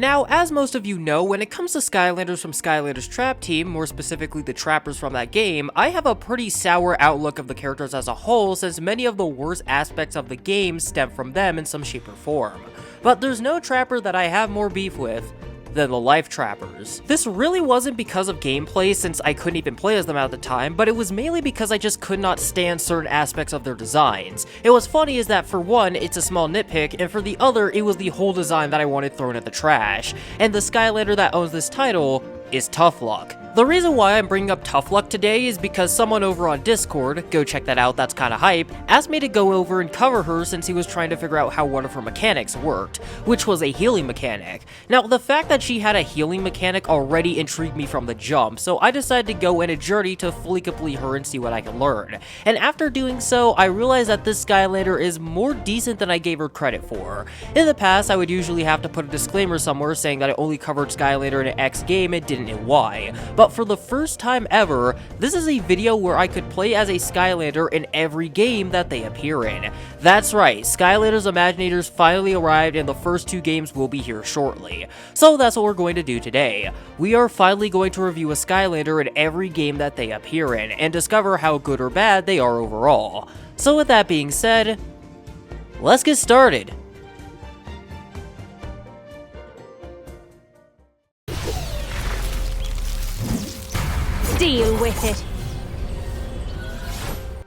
Now, as most of you know, when it comes to Skylanders from Skylanders Trap Team, more specifically the trappers from that game, I have a pretty sour outlook of the characters as a whole, since many of the worst aspects of the game stem from them in some shape or form. But there's no trapper that I have more beef with than the life trappers. This really wasn't because of gameplay, since I couldn't even play as them at the time, but it was mainly because I just could not stand certain aspects of their designs. It was funny is that for one, it's a small nitpick, and for the other, it was the whole design that I wanted thrown in the trash. And the Skylander that owns this title is Tuff. The reason why I'm bringing up Tuff today is because someone over on Discord, go check that out, that's kinda hype, asked me to go over and cover her since he was trying to figure out how one of her mechanics worked, which was a healing mechanic. Now, the fact that she had a healing mechanic already intrigued me from the jump, so I decided to go in a journey to fully complete her and see what I can learn. And after doing so, I realized that this Skylander is more decent than I gave her credit for. In the past, I would usually have to put a disclaimer somewhere saying that I only covered Skylander in an X game and didn't in Y. But for the first time ever, this is a video where I could play as a Skylander in every game that they appear in. That's right, Skylanders Imaginators finally arrived and the first 2 games will be here shortly. So that's what we're going to do today. We are finally going to review a Skylander in every game that they appear in, and discover how good or bad they are overall. So with that being said, let's get started. Deal with it.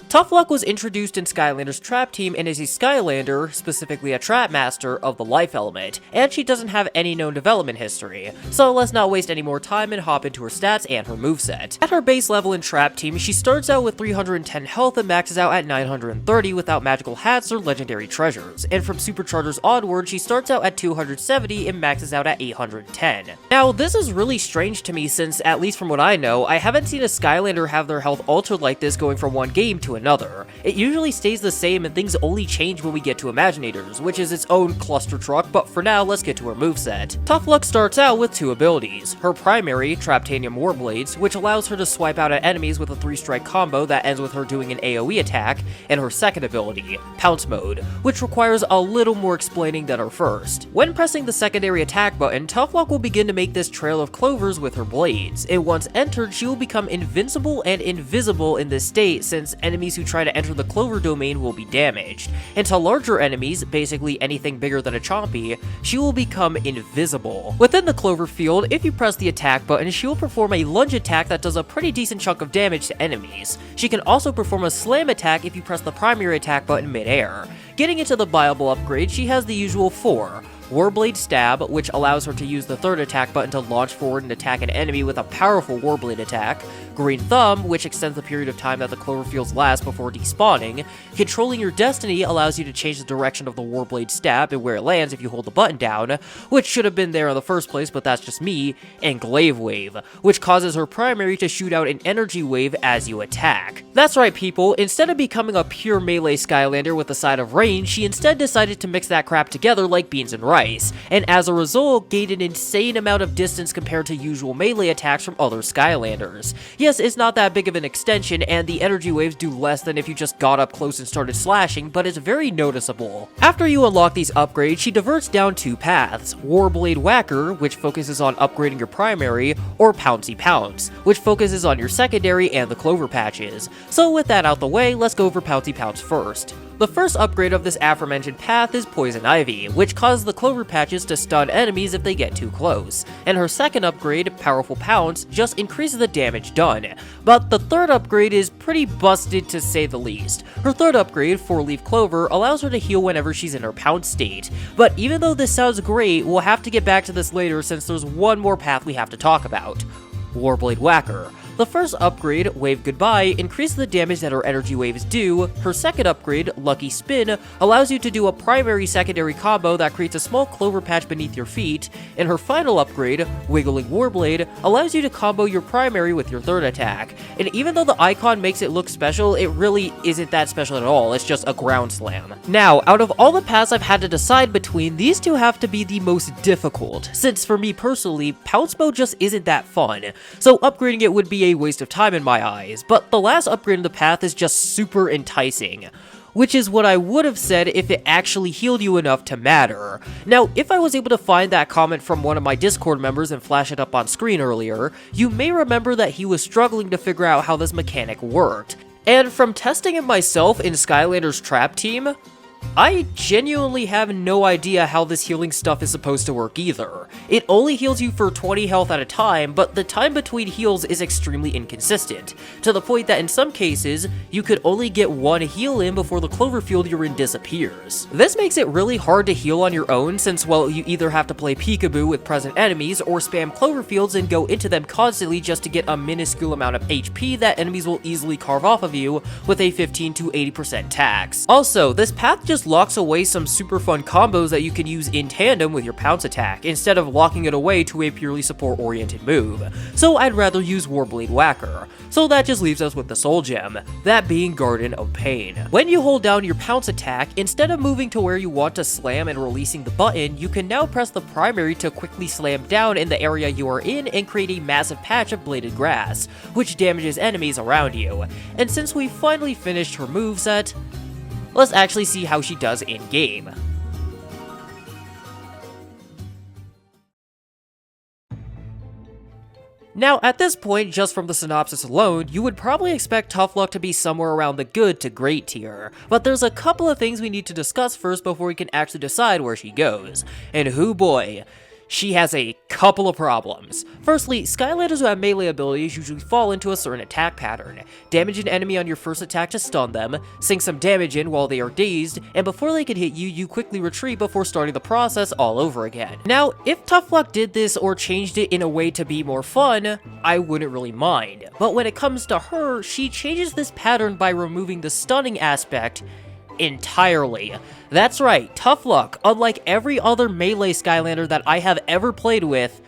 Tuff was introduced in Skylanders Trap Team and is a Skylander, specifically a Trap Master, of the life element, and she doesn't have any known development history, so let's not waste any more time and hop into her stats and her moveset. At her base level in Trap Team, she starts out with 310 health and maxes out at 930 without magical hats or legendary treasures, and from Superchargers onward, she starts out at 270 and maxes out at 810. Now, this is really strange to me since, at least from what I know, I haven't seen a Skylander have their health altered like this going from one game to another. It usually stays the same and things only change when we get to Imaginators, which is its own cluster truck, but for now, let's get to her moveset. Tuff starts out with 2 abilities. Her primary, Traptanium Warblades, which allows her to swipe out at enemies with a 3-strike combo that ends with her doing an AoE attack, and her second ability, Pounce Mode, which requires a little more explaining than her first. When pressing the secondary attack button, Tuff will begin to make this trail of clovers with her blades, and once entered, she will become invincible and invisible in this state since enemies who try to enter the clover domain will be damaged, and to larger enemies, basically anything bigger than a Chompy, she will become invisible. Within the clover field, if you press the attack button, she will perform a lunge attack that does a pretty decent chunk of damage to enemies. She can also perform a slam attack if you press the primary attack button mid-air. Getting into the viable upgrade, she has the usual 4. Warblade Stab, which allows her to use the 3rd attack button to launch forward and attack an enemy with a powerful Warblade attack. Green Thumb, which extends the period of time that the Cloverfields last before despawning. Controlling Your Destiny allows you to change the direction of the Warblade Stab and where it lands if you hold the button down, which should have been there in the first place, but that's just me. And Glaive Wave, which causes her primary to shoot out an energy wave as you attack. That's right, people, instead of becoming a pure melee Skylander with a side of range, she instead decided to mix that crap together like beans and rice, and as a result, gained an insane amount of distance compared to usual melee attacks from other Skylanders. Yes, it's not that big of an extension, and the energy waves do less than if you just got up close and started slashing, but it's very noticeable. After you unlock these upgrades, she diverts down 2 paths: Warblade Whacker, which focuses on upgrading your primary, or Pouncy Pounce, which focuses on your secondary and the clover patches. So with that out the way, let's go over Pouncy Pounce first. The first upgrade of this aforementioned path is Poison Ivy, which causes the clover patches to stun enemies if they get too close, and her second upgrade, Powerful Pounce, just increases the damage done. But the third upgrade is pretty busted to say the least. Her third upgrade, 4-Leaf Clover, allows her to heal whenever she's in her pounce state, but even though this sounds great, we'll have to get back to this later since there's one more path we have to talk about: Warblade Whacker. The first upgrade, Wave Goodbye, increases the damage that her energy waves do. Her second upgrade, Lucky Spin, allows you to do a primary-secondary combo that creates a small clover patch beneath your feet. And her final upgrade, Wiggling Warblade, allows you to combo your primary with your third attack. And even though the icon makes it look special, it really isn't that special at all, it's just a ground slam. Now, out of all the paths I've had to decide between, these two have to be the most difficult, since for me personally, Pounce Mode just isn't that fun, so upgrading it would be a waste of time in my eyes, but the last upgrade in the path is just super enticing. which is what I would have said if it actually healed you enough to matter. Now, if I was able to find that comment from one of my Discord members and flash it up on screen earlier, you may remember that he was struggling to figure out how this mechanic worked. And from testing it myself in Skylanders Trap Team, I genuinely have no idea how this healing stuff is supposed to work either. It only heals you for 20 health at a time, but the time between heals is extremely inconsistent, to the point that in some cases, you could only get one heal in before the Cloverfield you're in disappears. This makes it really hard to heal on your own since, well, you either have to play peekaboo with present enemies or spam Cloverfields and go into them constantly just to get a minuscule amount of HP that enemies will easily carve off of you with a 15 to 80% tax. Also, this path just locks away some super fun combos that you can use in tandem with your pounce attack, instead of locking it away to a purely support-oriented move. So I'd rather use Warblade Whacker. So that just leaves us with the Soul Gem, that being Garden of Pain. When you hold down your pounce attack, instead of moving to where you want to slam and releasing the button, you can now press the primary to quickly slam down in the area you are in and create a massive patch of bladed grass, which damages enemies around you. And since we finally finished her moveset, let's actually see how she does in-game. Now, at this point, just from the synopsis alone, you would probably expect Tough Luck to be somewhere around the good to great tier, but there's a couple of things we need to discuss first before we can actually decide where she goes. And hoo boy, she has a couple of problems. Firstly, Skylanders who have melee abilities usually fall into a certain attack pattern. Damage an enemy on your first attack to stun them, sink some damage in while they are dazed, and before they can hit you, you quickly retreat before starting the process all over again. Now, if Tough Luck did this or changed it in a way to be more fun, I wouldn't really mind. But when it comes to her, she changes this pattern by removing the stunning aspect entirely. That's right, Tough Luck, unlike every other melee Skylander that I have ever played with,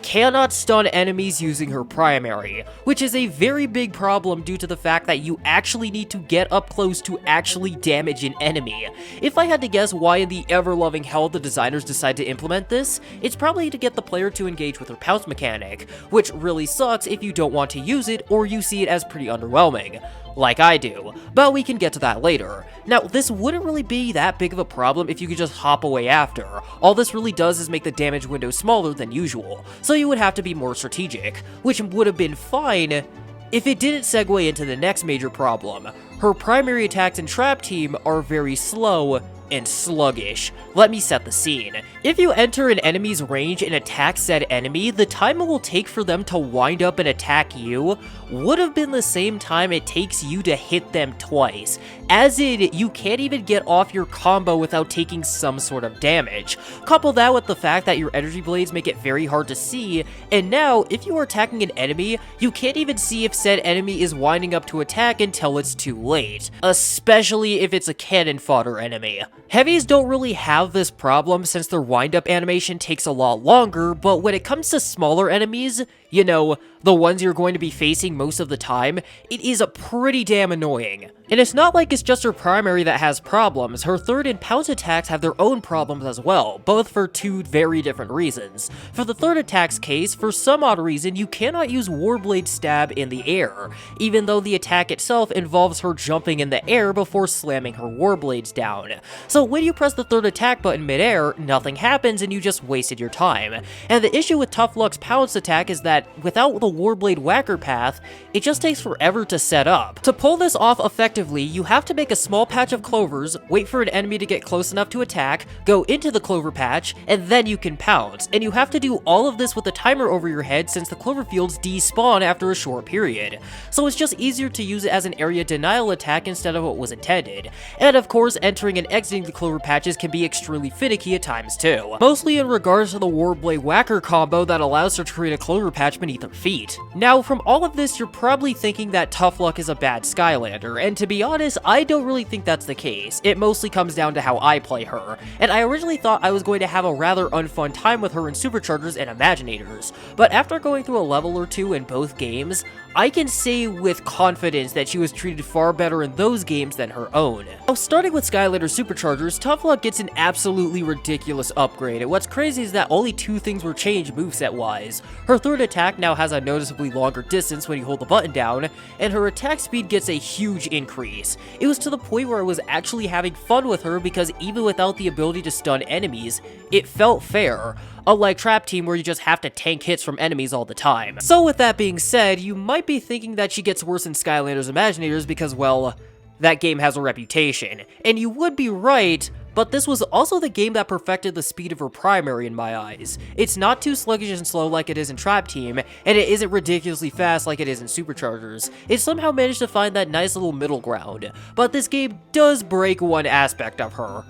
cannot stun enemies using her primary, which is a very big problem due to the fact that you actually need to get up close to actually damage an enemy. If I had to guess why in the ever-loving hell the designers decide to implement this, it's probably to get the player to engage with her pounce mechanic, which really sucks if you don't want to use it or you see it as pretty underwhelming, like I do, but we can get to that later. Now, this wouldn't really be that big of a problem if you could just hop away after. All this really does is make the damage window smaller than usual, so you would have to be more strategic, which would have been fine if it didn't segue into the next major problem. Her primary attacks in Trap Team are very slow and sluggish. Let me set the scene. If you enter an enemy's range and attack said enemy, the time it will take for them to wind up and attack you would have been the same time it takes you to hit them twice. As in, you can't even get off your combo without taking some sort of damage. Couple that with the fact that your energy blades make it very hard to see, and now, if you are attacking an enemy, you can't even see if said enemy is winding up to attack until it's too late. Especially if it's a cannon fodder enemy. Heavies don't really have this problem since their wind-up animation takes a lot longer, but when it comes to smaller enemies, you know, the ones you're going to be facing most of the time, it is pretty damn annoying. And it's not like it's just her primary that has problems. Her third and pounce attacks have their own problems as well, both for two very different reasons. For the third attack's case, for some odd reason, you cannot use Warblade Stab in the air, even though the attack itself involves her jumping in the air before slamming her Warblades down. So when you press the third attack button mid-air, nothing happens and you just wasted your time. And the issue with Tough Luck's pounce attack is that without the Warblade Whacker path, it just takes forever to set up. To pull this off effectively, you have to make a small patch of clovers, wait for an enemy to get close enough to attack, go into the clover patch, and then you can pounce. And you have to do all of this with a timer over your head since the Cloverfields despawn after a short period. So it's just easier to use it as an area denial attack instead of what was intended. And of course, entering and exiting the clover patches can be extremely finicky at times too. Mostly in regards to the Warblade Whacker combo that allows her to create a clover patch beneath her feet. Now, from all of this, you're probably thinking that Tough Luck is a bad Skylander, and to be honest, I don't really think that's the case. It mostly comes down to how I play her, and I originally thought I was going to have a rather unfun time with her in Superchargers and Imaginators, but after going through a level or two in both games, I can say with confidence that she was treated far better in those games than her own. Now, starting with Skylander Superchargers, Tuff gets an absolutely ridiculous upgrade, and what's crazy is that only 2 things were changed moveset-wise. Her third attack now has a noticeably longer distance when you hold the button down, and her attack speed gets a huge increase. It was to the point where I was actually having fun with her because even without the ability to stun enemies, it felt fair. Unlike Trap Team where you just have to tank hits from enemies all the time. So with that being said, you might be thinking that she gets worse in Skylanders Imaginators because, well, that game has a reputation. And you would be right, but this was also the game that perfected the speed of her primary in my eyes. It's not too sluggish and slow like it is in Trap Team, and it isn't ridiculously fast like it is in Superchargers. It somehow managed to find that nice little middle ground. But this game does break one aspect of her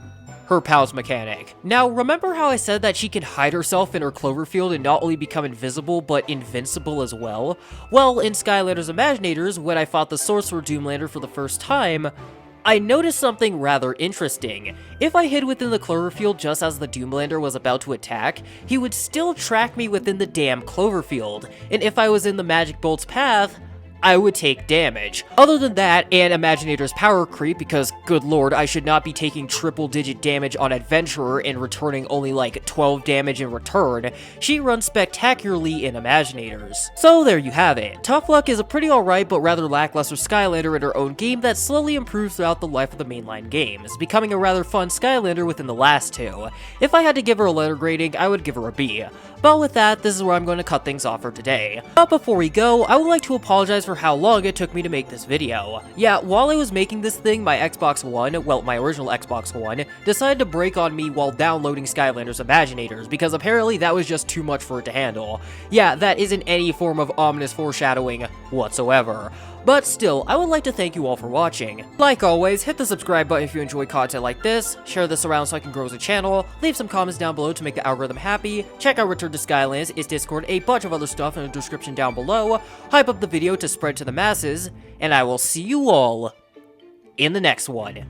pounce mechanic. Now, remember how I said that she can hide herself in her Cloverfield and not only become invisible, but invincible as well? Well, in Skylanders Imaginators, when I fought the Sorcerer Doomlander for the first time, I noticed something rather interesting. If I hid within the Cloverfield just as the Doomlander was about to attack, he would still track me within the damn Cloverfield, and if I was in the Magic Bolt's path, I would take damage. Other than that, and Imaginator's power creep, because good lord, I should not be taking triple-digit damage on Adventurer and returning only like 12 damage in return, she runs spectacularly in Imaginators. So there you have it. Tuff is a pretty alright but rather lackluster Skylander in her own game that slowly improves throughout the life of the mainline games, becoming a rather fun Skylander within the last 2. If I had to give her a letter grading, I would give her a B. But with that, this is where I'm going to cut things off for today. But before we go, I would like to apologize for how long it took me to make this video. Yeah, while I was making this thing, my Xbox One, well, my original Xbox One, decided to break on me while downloading Skylanders Imaginators, because apparently that was just too much for it to handle. Yeah, that isn't any form of ominous foreshadowing whatsoever. But still, I would like to thank you all for watching. Like always, hit the subscribe button if you enjoy content like this, share this around so I can grow as a channel, leave some comments down below to make the algorithm happy, check out Return to Skylands, its Discord, a bunch of other stuff in the description down below, hype up the video to spread to the masses, and I will see you all in the next one.